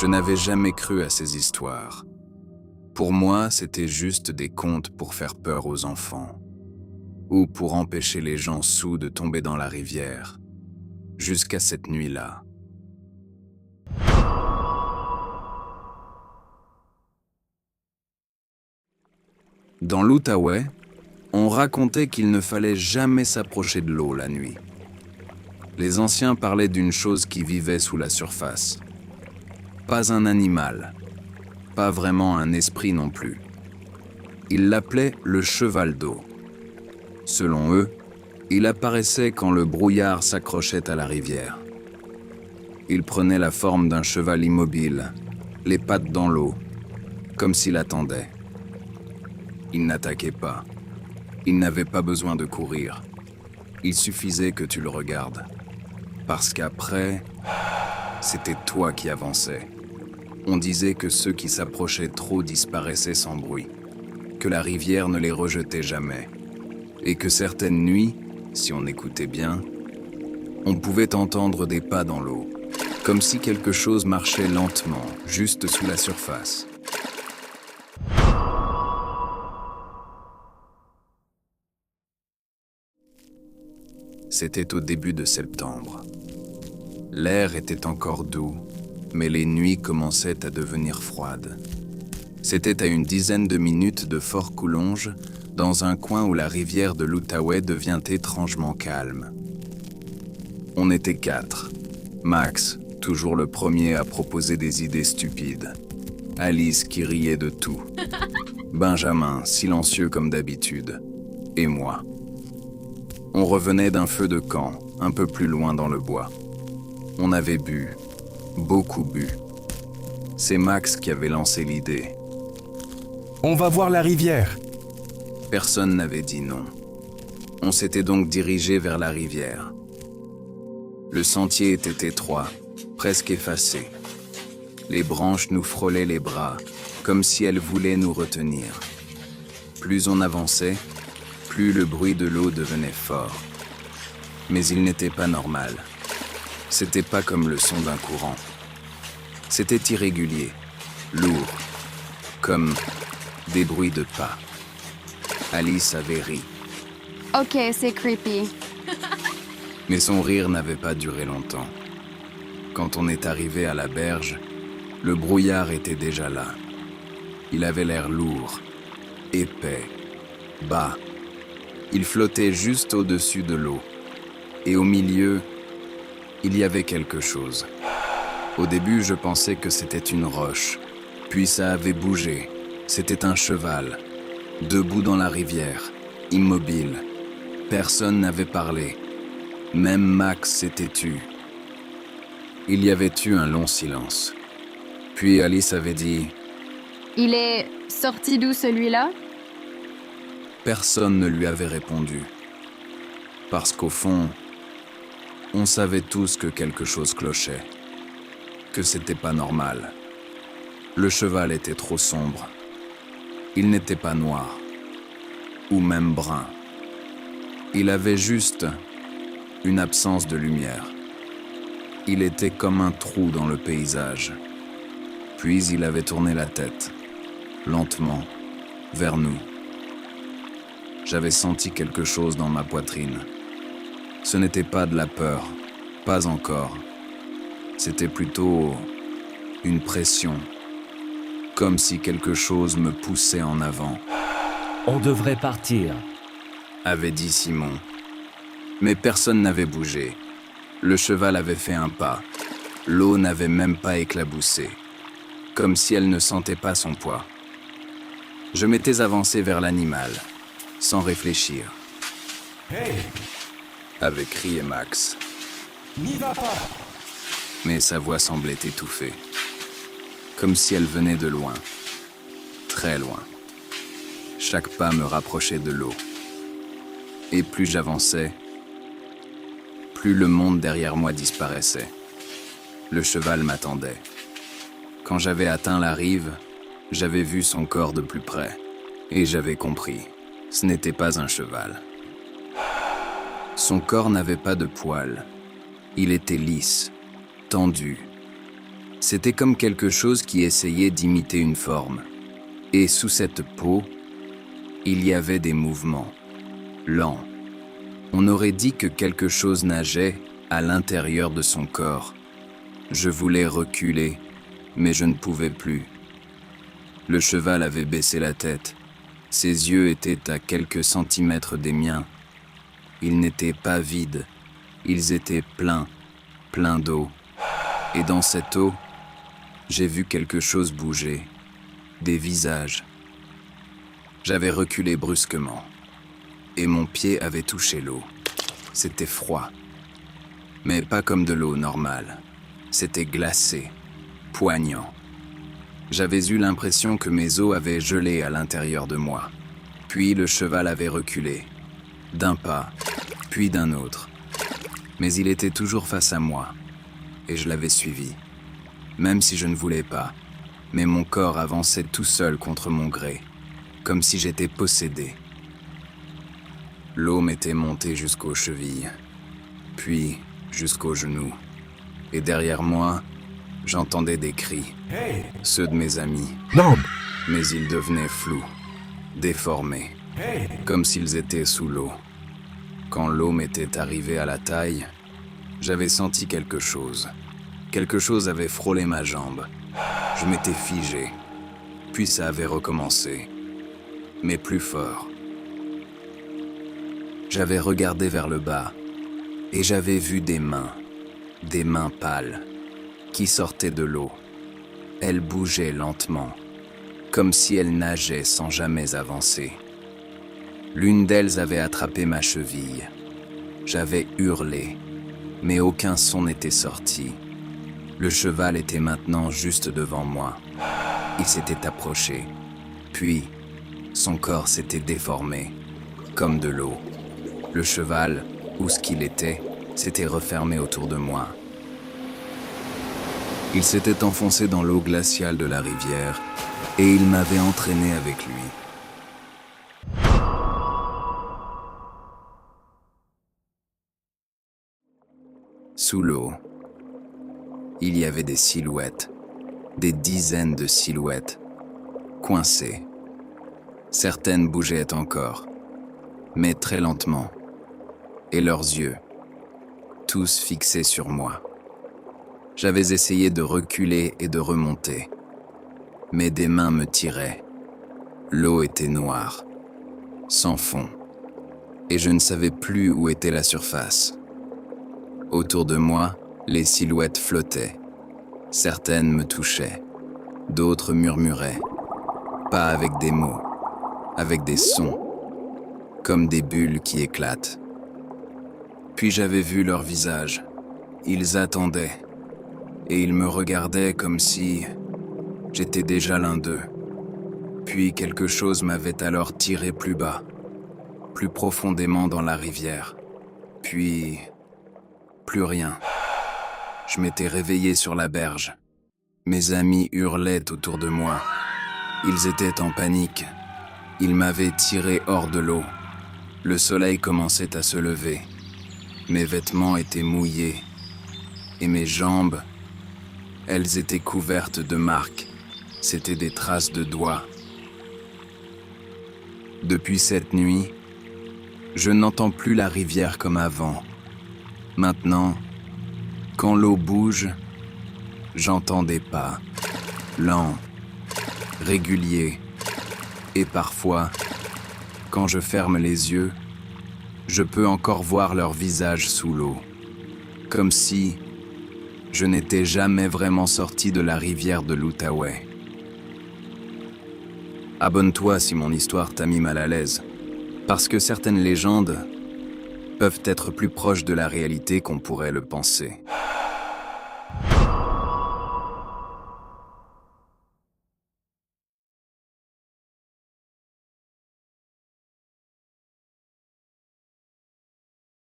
Je n'avais jamais cru à ces histoires. Pour moi, c'était juste des contes pour faire peur aux enfants, ou pour empêcher les gens saouls de tomber dans la rivière, jusqu'à cette nuit-là. Dans l'Outaouais, on racontait qu'il ne fallait jamais s'approcher de l'eau la nuit. Les anciens parlaient d'une chose qui vivait sous la surface. Pas un animal, pas vraiment un esprit non plus. Ils l'appelaient le cheval d'eau. Selon eux, il apparaissait quand le brouillard s'accrochait à la rivière. Il prenait la forme d'un cheval immobile, les pattes dans l'eau, comme s'il attendait. Il n'attaquait pas. Il n'avait pas besoin de courir. Il suffisait que tu le regardes. Parce qu'après, c'était toi qui avançais. On disait que ceux qui s'approchaient trop disparaissaient sans bruit, que la rivière ne les rejetait jamais, et que certaines nuits, si on écoutait bien, on pouvait entendre des pas dans l'eau, comme si quelque chose marchait lentement, juste sous la surface. C'était au début de septembre. L'air était encore doux, mais les nuits commençaient à devenir froides. C'était à une dizaine de minutes de Fort Coulonge, dans un coin où la rivière de l'Outaouais devient étrangement calme. On était 4. Max, toujours le premier à proposer des idées stupides. Alice qui riait de tout. Benjamin, silencieux comme d'habitude. Et moi. On revenait d'un feu de camp, un peu plus loin dans le bois. On avait bu, beaucoup bu. C'est Max qui avait lancé l'idée. On va voir la rivière. Personne n'avait dit non. On s'était donc dirigé vers la rivière. Le sentier était étroit, presque effacé. Les branches nous frôlaient les bras, comme si elles voulaient nous retenir. Plus on avançait, plus le bruit de l'eau devenait fort. Mais il n'était pas normal. C'était pas comme le son d'un courant. C'était irrégulier, lourd, comme des bruits de pas. Alice avait ri. Ok, c'est creepy. Mais son rire n'avait pas duré longtemps. Quand on est arrivé à la berge, le brouillard était déjà là. Il avait l'air lourd, épais, bas. Il flottait juste au-dessus de l'eau. Et au milieu, il y avait quelque chose. Au début, je pensais que c'était une roche. Puis ça avait bougé. C'était un cheval, debout dans la rivière, immobile. Personne n'avait parlé. Même Max s'était tu. Il y avait eu un long silence. Puis Alice avait dit « Il est sorti d'où celui-là? Personne ne lui avait répondu. Parce qu'au fond, on savait tous que quelque chose clochait. Que c'était pas normal. Le cheval était trop sombre. Il n'était pas noir. Ou même brun. Il avait juste une absence de lumière. Il était comme un trou dans le paysage. Puis il avait tourné la tête, lentement, vers nous. J'avais senti quelque chose dans ma poitrine. Ce n'était pas de la peur, pas encore. C'était plutôt une pression, comme si quelque chose me poussait en avant. On devrait partir, avait dit Simon. Mais personne n'avait bougé. Le cheval avait fait un pas. L'eau n'avait même pas éclaboussé, comme si elle ne sentait pas son poids. Je m'étais avancé vers l'animal, sans réfléchir. Hey, Avait crié Max. n'y va pas. Mais sa voix semblait étouffée, comme si elle venait de loin, très loin. Chaque pas me rapprochait de l'eau. Et plus j'avançais, plus le monde derrière moi disparaissait. Le cheval m'attendait. Quand j'avais atteint la rive, j'avais vu son corps de plus près. Et j'avais compris, ce n'était pas un cheval. Son corps n'avait pas de poils. Il était lisse, tendu, C'était comme quelque chose qui essayait d'imiter une forme. Et sous cette peau, il y avait des mouvements, lents. On aurait dit que quelque chose nageait à l'intérieur de son corps. Je voulais reculer, mais je ne pouvais plus. Le cheval avait baissé la tête. Ses yeux étaient à quelques centimètres des miens. Ils n'étaient pas vides, ils étaient pleins d'eau. Et dans cette eau, j'ai vu quelque chose bouger, des visages. J'avais reculé brusquement, et mon pied avait touché l'eau. C'était froid, mais pas comme de l'eau normale. C'était glacé, poignant. J'avais eu l'impression que mes os avaient gelé à l'intérieur de moi. Puis le cheval avait reculé, d'un pas, puis d'un autre. Mais il était toujours face à moi, et je l'avais suivi. Même si je ne voulais pas, mais mon corps avançait tout seul contre mon gré, comme si j'étais possédé. L'eau m'était montée jusqu'aux chevilles, puis jusqu'aux genoux. Et derrière moi, j'entendais des cris, Hey! ceux de mes amis. Non! Mais ils devenaient flous, déformés, Hey! comme s'ils étaient sous l'eau. Quand l'eau m'était arrivée à la taille, j'avais senti quelque chose. Quelque chose avait frôlé ma jambe. Je m'étais figé, puis ça avait recommencé, mais plus fort. J'avais regardé vers le bas, et j'avais vu des mains pâles, qui sortaient de l'eau. Elles bougeaient lentement, comme si elles nageaient sans jamais avancer. L'une d'elles avait attrapé ma cheville. J'avais hurlé, mais aucun son n'était sorti. Le cheval était maintenant juste devant moi. Il s'était approché, puis son corps s'était déformé, comme de l'eau. Le cheval, où ce qu'il était, s'était refermé autour de moi. Il s'était enfoncé dans l'eau glaciale de la rivière et il m'avait entraîné avec lui. Sous l'eau, il y avait des silhouettes, des dizaines de silhouettes, coincées. Certaines bougeaient encore, mais très lentement, et leurs yeux, tous fixés sur moi. J'avais essayé de reculer et de remonter, mais des mains me tiraient. L'eau était noire, sans fond, et je ne savais plus où était la surface. Autour de moi, les silhouettes flottaient. Certaines me touchaient, d'autres murmuraient, pas avec des mots, avec des sons, comme des bulles qui éclatent. Puis j'avais vu leurs visages. Ils attendaient, et ils me regardaient comme si j'étais déjà l'un d'eux. Puis quelque chose m'avait alors tiré plus bas, plus profondément dans la rivière. Puis plus rien. Je m'étais réveillé sur la berge. Mes amis hurlaient autour de moi. Ils étaient en panique. Ils m'avaient tiré hors de l'eau. Le soleil commençait à se lever. Mes vêtements étaient mouillés. Et mes jambes, elles étaient couvertes de marques. C'étaient des traces de doigts. Depuis cette nuit, je n'entends plus la rivière comme avant. Maintenant, quand l'eau bouge, j'entends des pas, lents, réguliers, et parfois, quand je ferme les yeux, je peux encore voir leur visage sous l'eau, comme si je n'étais jamais vraiment sorti de la rivière de l'Outaouais. Abonne-toi si mon histoire t'a mis mal à l'aise, parce que certaines légendes peuvent être plus proches de la réalité qu'on pourrait le penser.